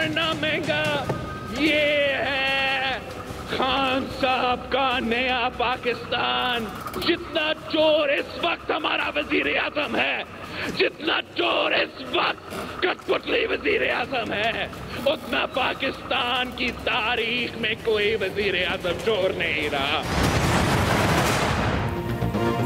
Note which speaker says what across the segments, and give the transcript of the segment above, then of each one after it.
Speaker 1: बढ़ना महंगा। ये है खान साहब का नया पाकिस्तान। जितना चोर इस वक्त हमारा वजीर आजम है, जितना चोर इस वक्त कठपुतली वजीर आजम है, उतना पाकिस्तान की तारीख में कोई वजीर आजम चोर नहीं रहा।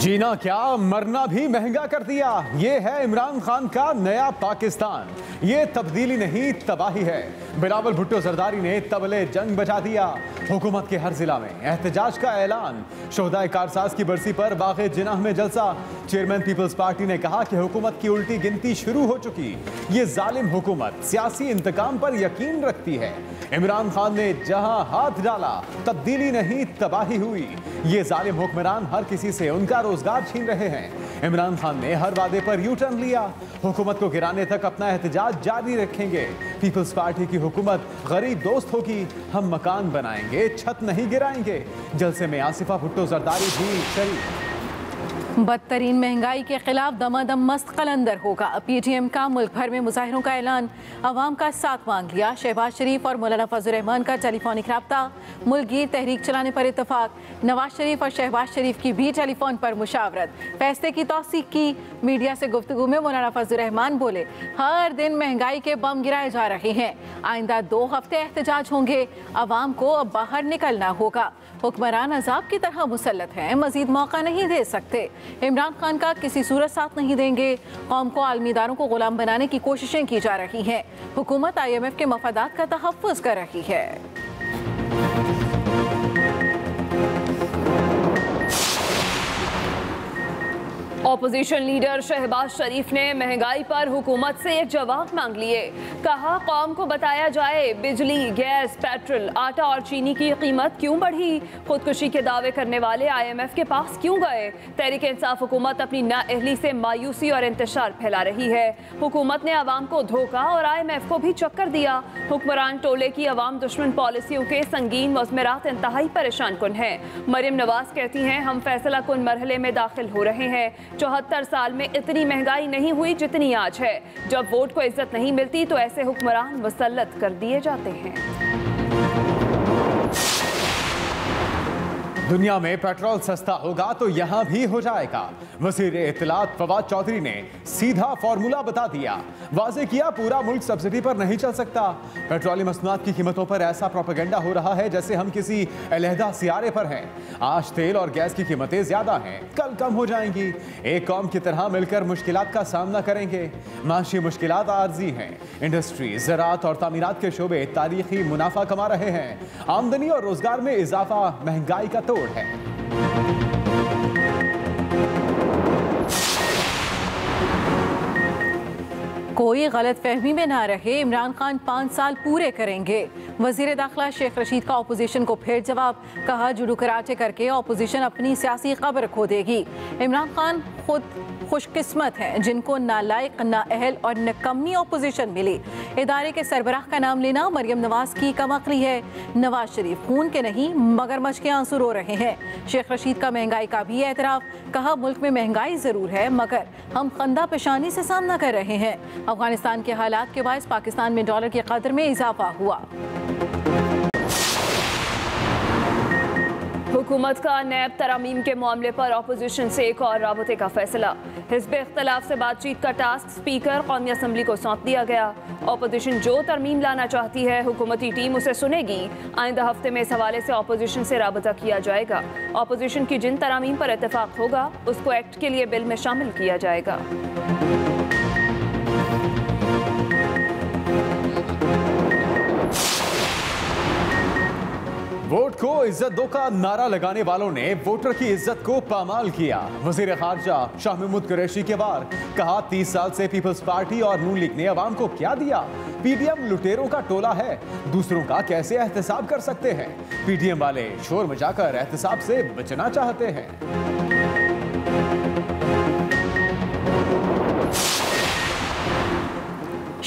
Speaker 2: जीना क्या मरना भी महंगा कर दिया। ये है इमरान खान का नया पाकिस्तान। ये तब्दीली नहीं तबाही है। बिलावल भुट्टो जरदारी ने तबले जंग बजा दिया। हुकूमत के हर जिला में एहतजाज का ऐलान। शोहदाए कारसाज की बरसी पर बाग़े जिनाह में जलसा। चेयरमैन पीपल्स पार्टी ने कहा कि हुकूमत की उल्टी गिनती शुरू हो चुकी। ये जालिम हुकूमत सियासी इंतकाम पर यकीन रखती है। इमरान खान ने जहां हाथ डाला तब्दीली नहीं तबाही हुई। ये जालिम हुक्मरान हर किसी से उनका रोजगार छीन रहे हैं। इमरान खान ने हर वादे पर यू टर्न लिया। हुकूमत को गिराने तक अपना एहतजाज जारी रखेंगे। पीपल्स पार्टी की हुकूमत गरीब दोस्त होगी। हम मकान बनाएंगे, छत नहीं गिराएंगे। जलसे में आसिफा भुट्टो जरदारी भी शरीक।
Speaker 3: बदतरीन महंगाई के खिलाफ दमादम मस्त कलंदर होगा। पीटीएम का मुल्क भर में मुजाहिरों का ऐलान। अवाम का साथ मांग लिया। शहबाज शरीफ और मौलाना फजल रहमान का टेलीफोनिक रब्ता। मुल्कगीर तहरीक चलाने पर इतफाक। नवाज शरीफ और शहबाज शरीफ की भी टेलीफोन पर मुशावरत। फैसले की तौसीक की। मीडिया से गुफ्तगू में मौलाना फजल रहमान बोले, हर दिन महंगाई के बम गिराए जा रहे हैं। आइंदा 2 हफ्ते एहतजाज होंगे। अवाम को अब बाहर निकलना होगा। हुक्मरान अजाब की तरह मुसल्लत हैं, मजीद मौका नहीं दे सकते। इमरान खान का किसी सूरत साथ नहीं देंगे। कौम को आलमी इदारों को गुलाम बनाने की कोशिशें की जा रही हैं। हुकूमत IMF के मफादात का तहफ़्फ़ुज़ कर रही है।
Speaker 4: ऑपोजिशन लीडर शहबाज शरीफ ने महंगाई पर हुकूमत से एक जवाब मांग लिए। कहा, कौम को बताया जाए बिजली, गैस, पेट्रोल, आटा और चीनी की कीमत क्यों बढ़ी। खुदकुशी के दावे करने वाले IMF के पास क्यों गए। तहरीक इंसाफ हुकूमत अपनी नाअहली से मायूसी और इंतशार फैला रही है। हुकूमत ने अवाम को धोखा और IMF को भी चक्कर दिया। हुक्मरान टोले की अवाम दुश्मन पॉलिसियों के संगीन मुज़मरात इंतहाई परेशान कुन हैं। मरियम नवाज कहती हैं, हम फैसला कुन मरहले में दाखिल हो रहे हैं। 74 साल में इतनी महंगाई नहीं हुई जितनी आज है। जब वोट को इज्जत नहीं मिलती तो ऐसे हुक्मरान मुसल्लत कर दिए जाते हैं।
Speaker 2: दुनिया में पेट्रोल सस्ता होगा तो यहां भी हो जाएगा। वज़ीर इत्तलात फवाद चौधरी ने सीधा फॉर्मूला बता दिया। वाज़े किया, पूरा मुल्क सब्सिडी पर नहीं चल सकता। पेट्रोलियम मसनूआत की कीमतों पर ऐसा प्रोपेगेंडा हो रहा है जैसे हम किसी अलहदा सियारे पर हैं। आज तेल और गैस की कीमतें ज्यादा हैं, कल कम हो जाएंगी। एक कौम की तरह मिलकर मुश्किलात का सामना करेंगे। माशी मुश्किलात आर्जी हैं। इंडस्ट्री, ज़राअत और तामीरात के शोबे तारीखी मुनाफा कमा रहे हैं। आमदनी और रोजगार में इजाफा महंगाई का तोड़ है।
Speaker 3: कोई गलत फहमी में ना रहे, इमरान खान 5 साल पूरे करेंगे। वजीर दाखिला शेख रशीद का अपोजिशन को फिर जवाब। कहा, जुडू कराटे करके अपोजिशन अपनी सियासी कब्र खो देगी। इमरान खान खुद खुशकिस्मत हैं जिनको नालायक, नाअहल और निकम्मी अपोजिशन मिली। इदारे के सरबराह का नाम लेना मरियम नवाज की कमअक्ली है। नवाज शरीफ खून के नहीं मगरमच्छ के आंसू रो रहे हैं। शेख रशीद का महंगाई का भी एतराफ। कहा, मुल्क में महंगाई जरूर है मगर हम खंदा पेशानी से सामना कर रहे हैं। अफगानिस्तान के हालात के बायस पाकिस्तान में डॉलर की कदर में इजाफा हुआ।
Speaker 4: हुकूमत का नैब तरामीम के मामले पर अपोजिशन से एक और राबते का फैसला। हिज़्ब इख्तिलाफ से बातचीत का टास्क स्पीकर कौमी असम्बली को सौंप दिया गया। अपोजिशन जो तरमीम लाना चाहती है हुकूमती टीम उसे सुनेगी। आइंदा हफ्ते में इस हवाले से अपोजिशन से राबता किया जाएगा। अपोजिशन की जिन तरामीम पर इत्तेफाक होगा उसको एक्ट के लिए बिल में शामिल किया जाएगा।
Speaker 2: वोट को इज्जत दो का नारा लगाने वालों ने वोटर की इज्जत को पामाल किया। वजीर खारजा शाह महमूद कुरैशी के बार कहा, 30 साल से पीपल्स पार्टी और नून लीग ने अवाम को क्या दिया। पीडीएम लुटेरों का टोला है, दूसरों का कैसे एहतसाब कर सकते हैं। पीडीएम वाले शोर मचाकर एहतसाब से बचना चाहते हैं।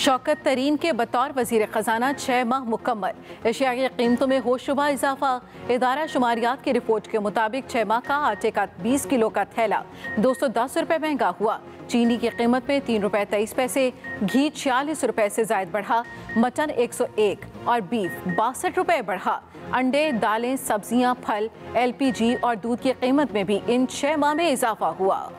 Speaker 3: शौकत तरीन के बतौर वजीर खजाना 6 माह मुकम्मल। एशिया की कीमतों में होशरुबा इजाफा। इदारा शुमारियात की रिपोर्ट के मुताबिक 6 माह का आटे का 20 किलो का थैला 210 रुपये महंगा हुआ। चीनी की कीमत में 3 रुपये 23 पैसे, घी 46 रुपये से जायद बढ़ा, मटन 101 और बीफ 62 रुपये बढ़ा। अंडे, दालें, सब्जियां, फल, LPG और दूध की कीमत में भी इन 6 माह में इजाफा हुआ।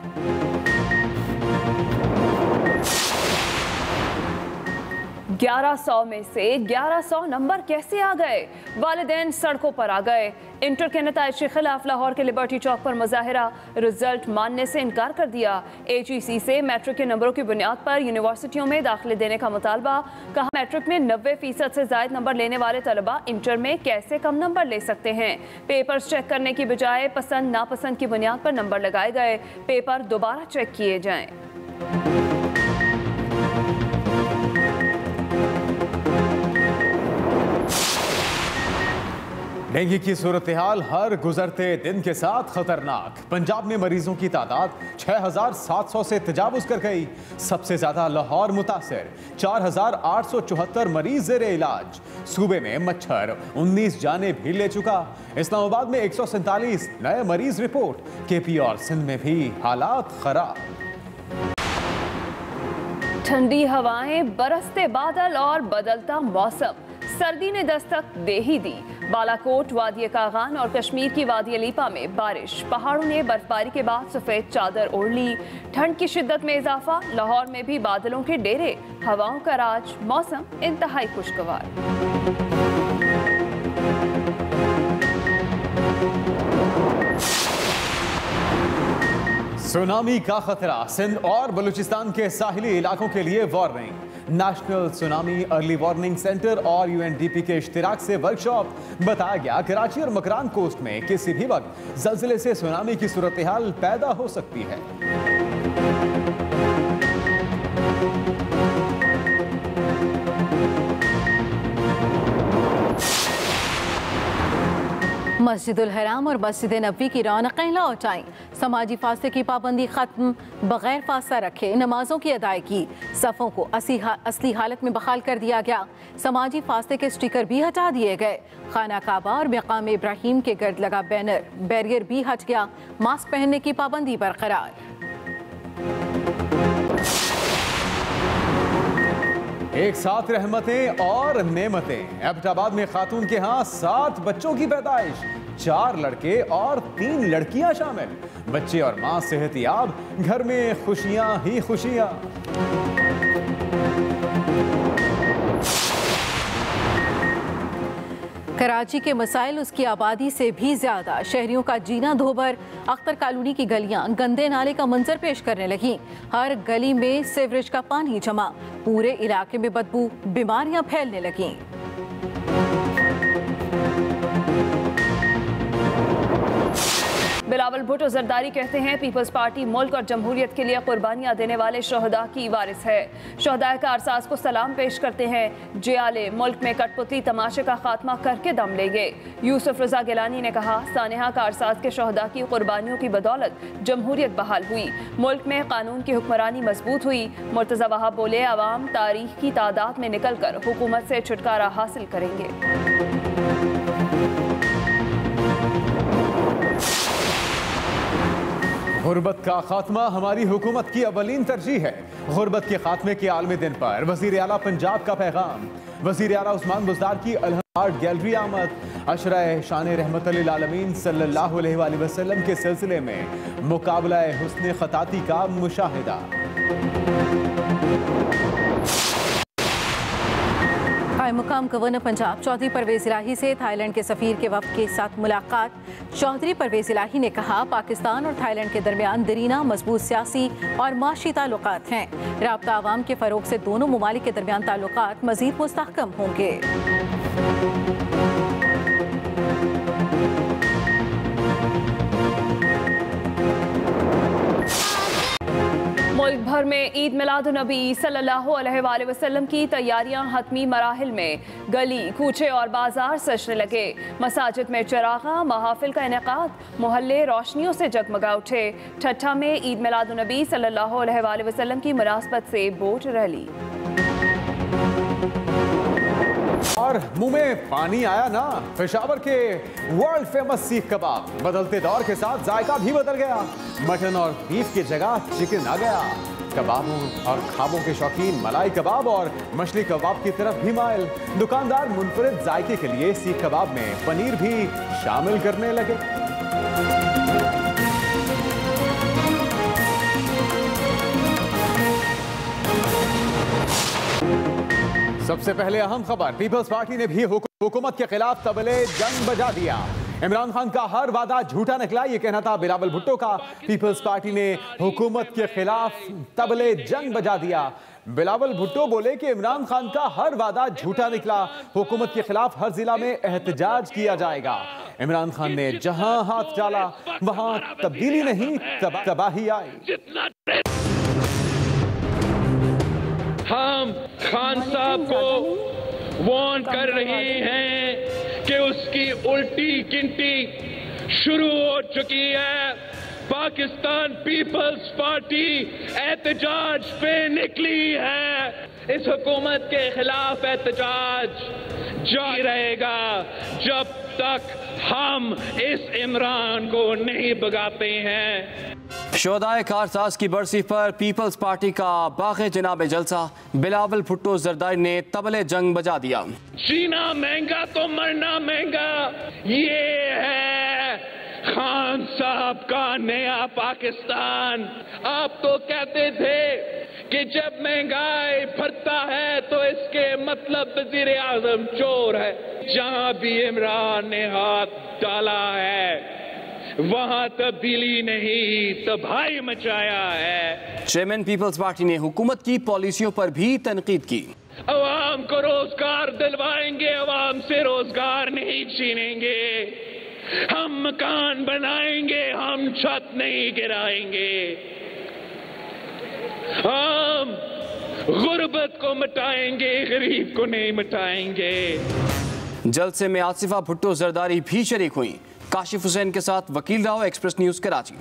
Speaker 4: $1100 में से 1100 नंबर कैसे आ गए? वालिदैन सड़कों पर आ गए। इंटर के नताइज के खिलाफ लाहौर के लिबर्टी चौक पर मुजाहिरा, रिजल्ट मानने से इनकार कर दिया। HEC से मैट्रिक के नंबरों की बुनियाद पर यूनिवर्सिटियों में दाखिले देने का मुतालबा। कहा मैट्रिक में 90% से जायद नंबर लेने वाले तलबा इंटर में कैसे कम नंबर ले सकते हैं? पेपर्स चेक करने की बजाय पसंद नापसंद की बुनियाद पर नंबर लगाए गए। पेपर दोबारा चेक किए जाएं।
Speaker 2: डेंगू की सूरत हाल हर गुजरते दिन के साथ खतरनाक। पंजाब में मरीजों की तादाद 6,700 से तजावुज कर गई। सबसे ज्यादा लाहौर मुतासर, 4,874 मरीज ज़ेरे इलाज। सूबे में मच्छर 19 जाने भी ले चुका। इस्लामाबाद में 147 नए मरीज रिपोर्ट। KP और सिंध में भी हालात खराब।
Speaker 4: ठंडी हवाएं, बरसते बादल और बदलता मौसम, सर्दी ने दस्तक दे ही दी। बालाकोट, वादी कागान और कश्मीर की वादी लीपा में बारिश। पहाड़ों ने बर्फबारी के बाद सफेद चादर ओढ़ ली। ठंड की शिद्दत में इजाफा। लाहौर में भी बादलों के डेरे, हवाओं का राज। मौसम इंतहाई खुशगवार।
Speaker 2: सुनामी का खतरा। सिंध और बलूचिस्तान के साहिली इलाकों के लिए warning. National tsunami early warning centre और UNDP के इश्तिराक से वर्कशॉप। बताया गया कराची और मकरान कोस्ट में किसी भी वक्त ज़लज़ले से सुनामी की सूरत हाल पैदा हो सकती है।
Speaker 3: मस्जिदुल हराम और मस्जिद नबवी की रौनकें लौट आईं। समाजी फासले की पाबंदी खत्म, बगैर फासला रखे नमाजों की अदायगी। सफ़ों को असली हालत में बहाल कर दिया गया। समाजी फासले के स्टिकर भी हटा दिए गए। खाना काबा और मकाम इब्राहिम के गर्द लगा बैरियर भी हट गया। मास्क पहनने की पाबंदी बरकरार।
Speaker 2: एक साथ रहमतें और नेमतें। एबटाबाद में खातून के यहाँ 7 बच्चों की पैदाइश। 4 लड़के और 3 लड़कियां शामिल। बच्चे और मां सेहतियाब। घर में खुशियां ही खुशियां।
Speaker 3: कराची के मसाइल उसकी आबादी से भी ज्यादा। शहरियों का जीना धोबर। अख्तर कॉलोनी की गलियां गंदे नाले का मंजर पेश करने लगी। हर गली में सीवरेज का पानी जमा। पूरे इलाके में बदबू, बीमारियां फैलने लगी।
Speaker 4: बिलावल भुट्टो जरदारी कहते हैं पीपल्स पार्टी मुल्क और जमहूरियत के लिए कुर्बानियां देने वाले शहदा की वारिस है। शहदाए का अरसास को सलाम पेश करते हैं। जियाले मुल्क में कठपुतली तमाशे का खात्मा करके दम लेंगे। यूसुफ रजा गिलानी ने कहा सानेहा का अरसास के शहदा की कुर्बानियों की बदौलत जमहूरियत बहाल हुई। मुल्क में कानून की हुक्मरानी मजबूत हुई। मुर्तज़ा वहाब बोले अवाम तारीख की तादाद में निकल कर हुकूमत से छुटकारा हासिल करेंगे।
Speaker 2: गुर्बत का खात्मा हमारी हुकूमत की अवलीन तरजीह है। गुर्बत के खात्मे के आलमी दिन पर वज़ीर आला पंजाब का पैगाम। वज़ीर आला उस्मान बुज़दार की अलहम आर्ट गैलरी आमद। अशरा शान रहमतुल आलमीन सल्लल्लाहु अलैहि वसल्लम के सिलसिले में मुकाबला हुस्न खताती का मुशाहिदा।
Speaker 3: मुकाम गवर्नर पंजाब चौधरी परवेज इलाही से थाईलैंड के सफीर के वफ्द के साथ मुलाकात। चौधरी परवेज इलाही ने कहा पाकिस्तान और थाईलैंड के दरमियान दरीना मजबूत सियासी और माशी ताल्लुकात हैं। राब्ता आवाम के फरोग से दोनों ममालिक के दरमियान ताल्लुकात मजीद मुस्तहकम होंगे।
Speaker 4: मुल्क भर में ईद मिलादुन्नबी सल्लल्लाहु अलैहि वसल्लम की तैयारियां हतमी मराहिल में। गली, कूचे और बाजार सजने लगे। मसाजिद में चिरागा, महाफिल का इनेकाद। मोहल्ले रोशनियों से जगमगा उठे। ठट्ठा में ईद मिलादुन्नबी सल्लल्लाहु अलैहि वसल्लम की मुनासबत से बोट रैली।
Speaker 2: और मुंह में पानी आया ना। पेशावर के वर्ल्ड फेमस सीख कबाब, बदलते दौर के साथ जायका भी बदल गया। मटन और बीफ की जगह चिकन आ गया। कबाबों और खाबों के शौकीन मलाई कबाब और मछली कबाब की तरफ भी माइल। दुकानदार मुनफरिद जायके के लिए सीख कबाब में पनीर भी शामिल करने लगे। सबसे पहले अहम खबर, पीपल्स पार्टी ने भी हुकूमत के खिलाफ तबले जंग बजा दिया। इमरान खान का हर वादा झूठा निकला, यह कहना था बिलावल भुट्टो का। पीपल्स पार्टी ने हुकूमत के खिलाफ तबले जंग बजा दिया। बिलावल भुट्टो बोले कि इमरान खान का हर वादा झूठा निकला, हुकूमत के खिलाफ हर जिला में एहतजाज किया जाएगा। इमरान खान ने जहां हाथ डाला वहां तब्दीली नहीं तबाही आई।
Speaker 1: हम खान साहब को वार्न कर रहे हैं कि उसकी उल्टी गिनती शुरू हो चुकी है। पाकिस्तान पीपल्स पार्टी एहतजाज पे निकली है। इस हुकूमत के खिलाफ एहतजाज जारी रहेगा जब तक हम इस इमरान को नहीं भगाते हैं।
Speaker 5: शोहदाए कारसाज की बरसी पर पीपल्स पार्टी का बाग़े जनाब जलसा, बिलावल भुट्टो जरदारी ने तबले जंग बजा दिया।
Speaker 1: जीना महंगा तो मरना महंगा, ये है खान साहब का नया पाकिस्तान। आप तो कहते थे कि जब महंगाई बढ़ता है तो इसके मतलब वजीर आजम चोर है। जहां भी इमरान ने हाथ डाला है वहां तब्दीली नहीं तबाही मचाया है।
Speaker 5: चेयरमैन पीपल्स पार्टी ने हुकूमत की पॉलिसियों पर भी तनकीद की।
Speaker 1: अवाम को रोजगार दिलवाएंगे, अवाम से रोजगार नहीं छीनेंगे। हम मकान बनाएंगे, हम छत नहीं गिराएंगे। हम गुर्बत को मिटाएंगे, गरीब को नहीं मिटाएंगे।
Speaker 5: जलसे में आसिफा भुट्टो जरदारी भी शरीक हुई। काशिफ हुसैन के साथ वकील राव, एक्सप्रेस न्यूज कराची।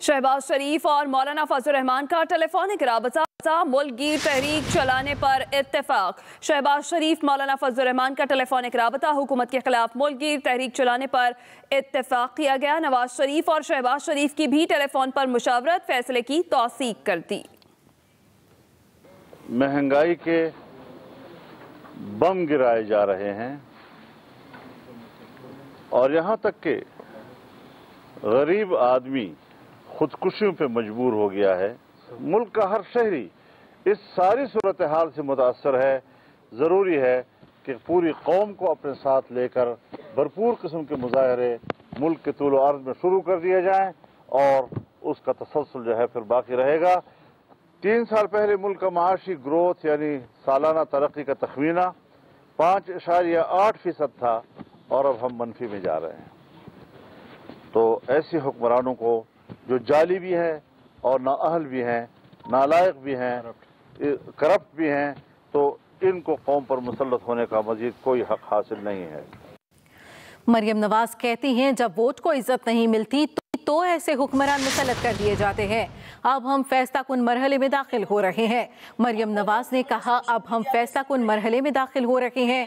Speaker 4: शहबाज शरीफ और मौलाना फजल रहमान का टेलीफोनिक राबता, मुल्कगीर तहरीक चलाने पर इत्तेफाक। शहबाज शरीफ मौलाना फजल रहमान का टेलीफोनिक राबता, हुकूमत के खिलाफ मुल्कगीर तहरीक चलाने पर इत्तेफाक किया गया। नवाज शरीफ और शहबाज शरीफ की भी टेलीफोन पर मुशावरत, फैसले की तौसीक कर दी।
Speaker 6: महंगाई के बम गिराए जा रहे हैं और यहाँ तक कि गरीब आदमी खुदकुशियों पे मजबूर हो गया है। मुल्क का हर शहरी इस सारी सूरत हाल से मुतासर है। ज़रूरी है कि पूरी कौम को अपने साथ लेकर भरपूर किस्म के मुजाहरे मुल्क के तूल अर्ज़ में शुरू कर दिए जाएं और उसका तसलसल जो है फिर बाकी रहेगा। 3 साल पहले मुल्क का माशी ग्रोथ यानी सालाना तरक्की का तखमीना 5.8% था और अब हम मनफी में जा रहे हैं। तो ऐसे हुक्मरानों को जो जाली भी हैं और नाअहल भी हैं, नालायक भी हैं, करप्ट भी हैं, तो इनको कौम पर मुसल्लत होने का मजीद कोई हक हासिल नहीं है।
Speaker 3: मरियम नवाज कहती हैं जब वोट को इज्जत नहीं मिलती तो ऐसे हुक्मरान मुसल्लत कर दिए जाते हैं। अब हम फैसला कुन मरहले में दाखिल हो रहे हैं। मरियम नवाज ने कहा अब हम फैसला कुन मरहले में दाखिल हो रहे हैं।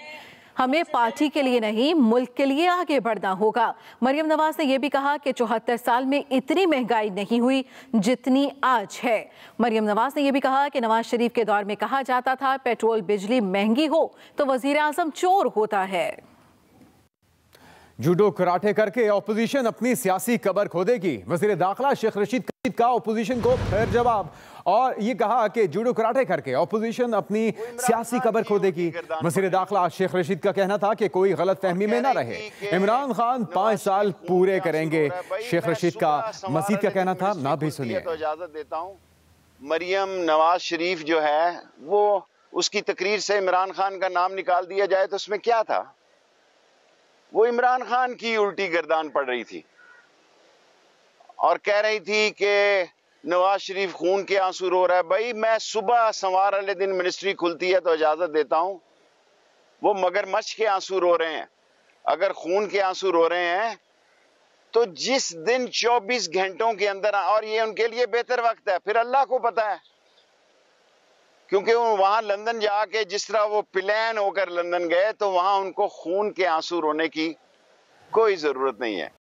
Speaker 3: हमें पार्टी के लिए नहीं मुल्क के लिए आगे बढ़ना होगा। मरियम नवाज ने यह भी कहा कि 74 साल में इतनी महंगाई नहीं हुई जितनी आज है। मरियम नवाज ने यह भी कहा कि नवाज शरीफ के दौर में कहा जाता था पेट्रोल बिजली महंगी हो तो वजीर आजम चोर होता है।
Speaker 2: जूडो कराटे करके ऑपोजिशन अपनी सियासी कबर खोदेगी। वजीर दाखिला शेख रशीद का ऑपोजिशन को फिर जवाब, और ये कहा कि जूडो कराटे करके ऑपोजिशन अपनी सियासी कबर खोदेगी। वजीर दाखिला शेख रशीद का कहना था कि कोई गलत फहमी में ना रहे, इमरान खान 5 साल पूरे करेंगे। शेख रशीद का मजीद का कहना था, ना भी सुनिए।
Speaker 7: तो इजाजत देता हूँ। मरियम नवाज शरीफ जो है वो उसकी तकरीर से इमरान खान का नाम निकाल दिया जाए तो उसमें क्या था? वो इमरान खान की उल्टी गर्दान पड़ रही थी और कह रही थी कि नवाज शरीफ खून के आंसू रो रहा है। भाई मैं सुबह संवार वाले दिन मिनिस्ट्री खुलती है तो इजाजत देता हूं, वो मगरमच्छ के आंसू रो रहे हैं। अगर खून के आंसू रो रहे हैं तो जिस दिन 24 घंटों के अंदर, और ये उनके लिए बेहतर वक्त है, फिर अल्लाह को पता है क्योंकि वो वहां लंदन जाके जिस तरह वो प्लान होकर लंदन गए तो वहां उनको खून के आंसू रोने की कोई जरूरत नहीं है।